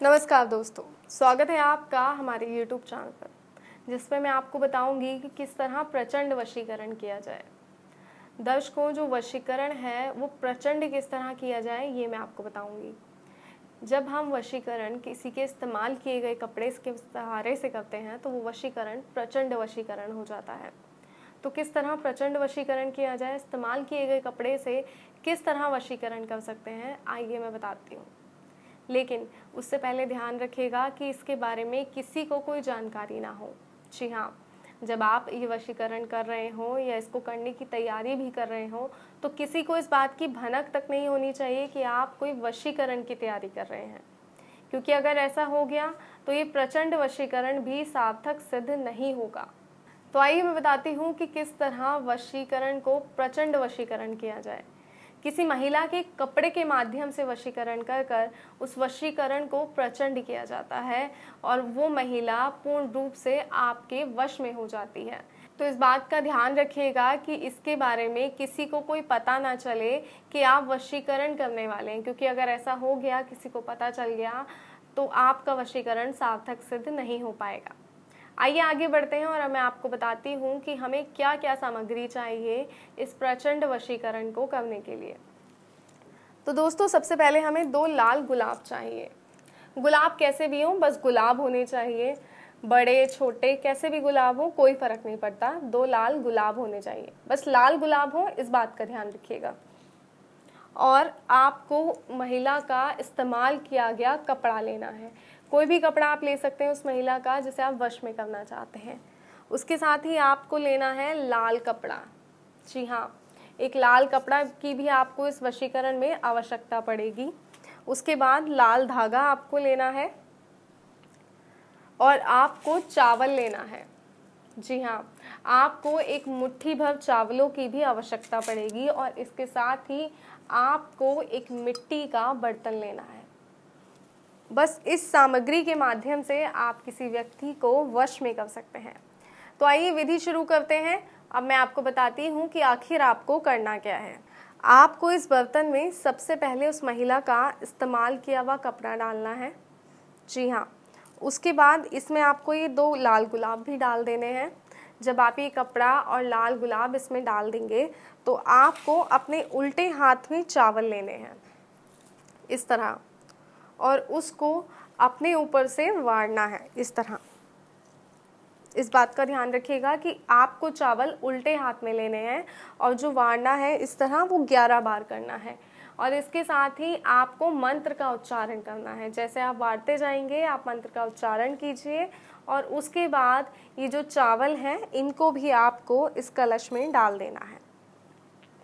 नमस्कार दोस्तों, स्वागत है आपका हमारे YouTube चैनल पर, जिसमें मैं आपको बताऊंगी कि किस तरह प्रचंड वशीकरण किया जाए। दर्शकों, जो वशीकरण है वो प्रचंड किस तरह किया जाए ये मैं आपको बताऊंगी। जब हम वशीकरण किसी के इस्तेमाल किए गए कपड़े के सहारे से करते हैं तो वो वशीकरण प्रचंड वशीकरण हो जाता है। तो किस तरह प्रचंड वशीकरण किया जाए, इस्तेमाल किए गए कपड़े से किस तरह वशीकरण कर सकते हैं, आइए मैं बताती हूँ। लेकिन उससे पहले ध्यान रखिएगा कि इसके बारे में किसी को कोई जानकारी ना हो। जी हाँ, जब आप ये वशीकरण कर रहे हो या इसको करने की तैयारी भी कर रहे हो तो किसी को इस बात की भनक तक नहीं होनी चाहिए कि आप कोई वशीकरण की तैयारी कर रहे हैं, क्योंकि अगर ऐसा हो गया तो ये प्रचंड वशीकरण भी सार्थक सिद्ध नहीं होगा। तो आइए मैं बताती हूँ कि किस तरह वशीकरण को प्रचंड वशीकरण किया जाए। किसी महिला के कपड़े के माध्यम से वशीकरण कर कर उस वशीकरण को प्रचंड किया जाता है और वो महिला पूर्ण रूप से आपके वश में हो जाती है। तो इस बात का ध्यान रखिएगा कि इसके बारे में किसी को कोई पता ना चले कि आप वशीकरण करने वाले हैं, क्योंकि अगर ऐसा हो गया, किसी को पता चल गया, तो आपका वशीकरण सार्थक सिद्ध नहीं हो पाएगा। आइए आगे बढ़ते हैं और मैं आपको बताती हूँ कि हमें क्या क्या सामग्री चाहिए इस प्रचंड वशीकरण को करने के लिए। तो दोस्तों, सबसे पहले हमें 2 लाल गुलाब चाहिए। गुलाब कैसे भी हों, बस गुलाब होने चाहिए। बड़े छोटे कैसे भी गुलाब हो, कोई फर्क नहीं पड़ता, 2 लाल गुलाब होने चाहिए, बस लाल गुलाब हो, इस बात का ध्यान रखिएगा। और आपको महिला का इस्तेमाल किया गया कपड़ा लेना है। कोई भी कपड़ा आप ले सकते हैं उस महिला का जिसे आप वश में करना चाहते हैं। उसके साथ ही आपको लेना है लाल कपड़ा। जी हाँ, एक लाल कपड़ा की भी आपको इस वशीकरण में आवश्यकता पड़ेगी। उसके बाद लाल धागा आपको लेना है और आपको चावल लेना है। जी हाँ, आपको एक मुट्ठी भर चावलों की भी आवश्यकता पड़ेगी और इसके साथ ही आपको एक मिट्टी का बर्तन लेना है। बस इस सामग्री के माध्यम से आप किसी व्यक्ति को वश में कर सकते हैं। तो आइए विधि शुरू करते हैं। अब मैं आपको बताती हूँ कि आखिर आपको करना क्या है। आपको इस बर्तन में सबसे पहले उस महिला का इस्तेमाल किया हुआ कपड़ा डालना है। जी हाँ, उसके बाद इसमें आपको ये 2 लाल गुलाब भी डाल देने हैं। जब आप ये कपड़ा और लाल गुलाब इसमें डाल देंगे तो आपको अपने उल्टे हाथ में चावल लेने हैं, इस तरह, और उसको अपने ऊपर से वारना है, इस तरह। इस बात का ध्यान रखिएगा कि आपको चावल उल्टे हाथ में लेने हैं और जो वारना है इस तरह वो 11 बार करना है। और इसके साथ ही आपको मंत्र का उच्चारण करना है। जैसे आप वारते जाएंगे आप मंत्र का उच्चारण कीजिए और उसके बाद ये जो चावल हैं इनको भी आपको इस कलश में डाल देना है।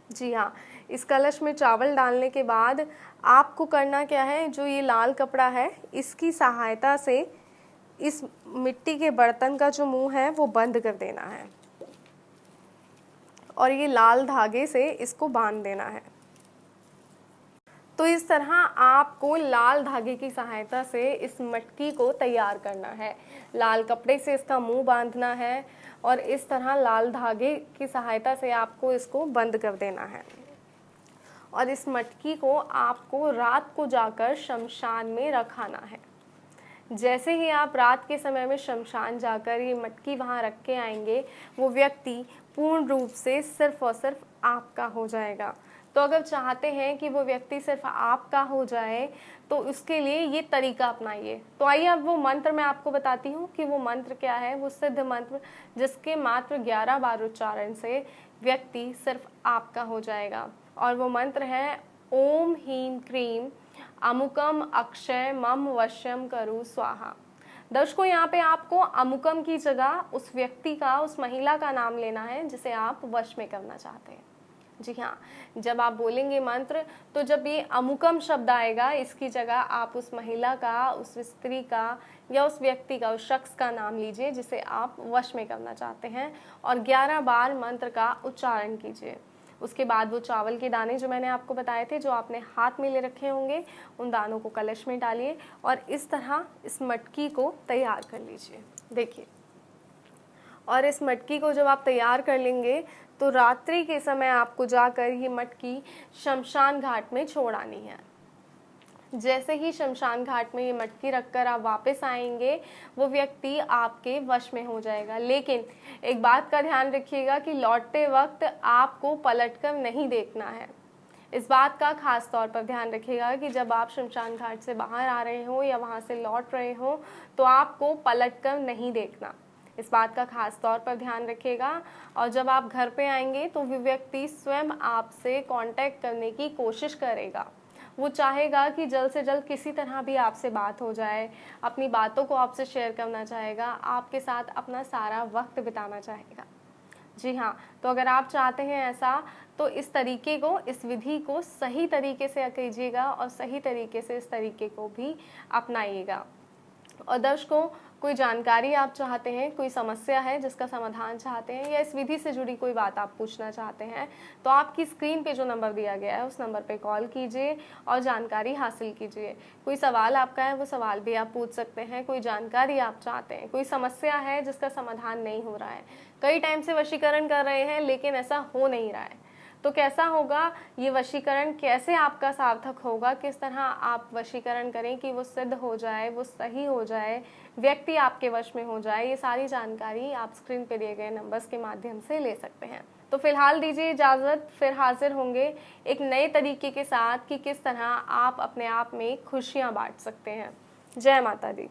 जी हाँ, इस कलश में चावल डालने के बाद आपको करना क्या है, जो ये लाल कपड़ा है इसकी सहायता से इस मिट्टी के बर्तन का जो मुंह है वो बंद कर देना है और ये लाल धागे से इसको बांध देना है। तो इस तरह आपको लाल धागे की सहायता से इस मटकी को तैयार करना है। लाल कपड़े से इसका मुंह बांधना है और इस तरह लाल धागे की सहायता से आपको इसको बंद कर देना है। और इस मटकी को आपको रात को जाकर शमशान में रखाना है। जैसे ही आप रात के समय में शमशान जाकर ये मटकी वहाँ रख के आएंगे, वो व्यक्ति पूर्ण रूप से सिर्फ और सिर्फ आपका हो जाएगा। तो अगर चाहते हैं कि वो व्यक्ति सिर्फ आपका हो जाए तो उसके लिए ये तरीका अपनाइए। तो आइए अब वो मंत्र मैं आपको बताती हूँ कि वो मंत्र क्या है। वो सिद्ध मंत्र जिसके मात्र 11 बार उच्चारण से व्यक्ति सिर्फ आपका हो जाएगा। और वो मंत्र है ओम ह्रीं क्रीं अमुकम अक्षय मम वश्यम करु स्वाहा। दर्शकों, यहाँ पे आपको अमुकम की जगह उस व्यक्ति का, उस महिला का नाम लेना है जिसे आप वश में करना चाहते हैं। जी हाँ, जब आप बोलेंगे मंत्र तो जब ये अमुकम शब्द आएगा इसकी जगह आप उस महिला का, उस स्त्री का या उस व्यक्ति का, उस शख्स का नाम लीजिए जिसे आप वश में करना चाहते हैं और 11 बार मंत्र का उच्चारण कीजिए। उसके बाद वो चावल के दाने जो मैंने आपको बताए थे, जो आपने हाथ में ले रखे होंगे, उन दानों को कलश में डालिए और इस तरह इस मटकी को तैयार कर लीजिए। देखिए, और इस मटकी को जब आप तैयार कर लेंगे तो रात्रि के समय आपको जाकर ये मटकी शमशान घाट में छोड़ आनी है। जैसे ही शमशान घाट में ये मटकी रखकर आप वापस आएंगे, वो व्यक्ति आपके वश में हो जाएगा। लेकिन एक बात का ध्यान रखिएगा कि लौटते वक्त आपको पलटकर नहीं देखना है। इस बात का खास तौर पर ध्यान रखिएगा कि जब आप शमशान घाट से बाहर आ रहे हो या वहाँ से लौट रहे हो तो आपको पलटकर नहीं देखना। इस बात का खास तौर पर ध्यान रखिएगा। और जब आप घर पे आएंगे तो वो व्यक्ति स्वयं आपसे कांटेक्ट करने की कोशिश करेगा। वो चाहेगा कि जल्द से जल्द किसी तरह भी आपसे बात हो जाए, अपनी बातों को आपसे शेयर करना चाहेगा, आपके साथ अपना सारा वक्त बिताना चाहेगा। जी हाँ, तो अगर आप चाहते हैं ऐसा, तो इस तरीके को, इस विधि को सही तरीके से कीजिएगा और सही तरीके से इस तरीके को भी अपनाइएगा। और दर्शकों, कोई जानकारी आप चाहते हैं, कोई समस्या है जिसका समाधान चाहते हैं, या इस विधि से जुड़ी कोई बात आप पूछना चाहते हैं, तो आपकी स्क्रीन पे जो नंबर दिया गया है उस नंबर पे कॉल कीजिए और जानकारी हासिल कीजिए। कोई सवाल आपका है वो सवाल भी आप पूछ सकते हैं, कोई जानकारी आप चाहते हैं, कोई समस्या है जिसका समाधान नहीं हो रहा है, कई टाइम से वशीकरण कर रहे हैं लेकिन ऐसा हो नहीं रहा है, तो कैसा होगा ये वशीकरण, कैसे आपका सार्थक होगा, किस तरह आप वशीकरण करें कि वो सिद्ध हो जाए, वो सही हो जाए, व्यक्ति आपके वश में हो जाए, ये सारी जानकारी आप स्क्रीन पे दिए गए नंबर्स के माध्यम से ले सकते हैं। तो फिलहाल दीजिए इजाज़त, फिर हाजिर होंगे एक नए तरीके के साथ कि किस तरह आप अपने आप में खुशियाँ बांट सकते हैं। जय माता दी।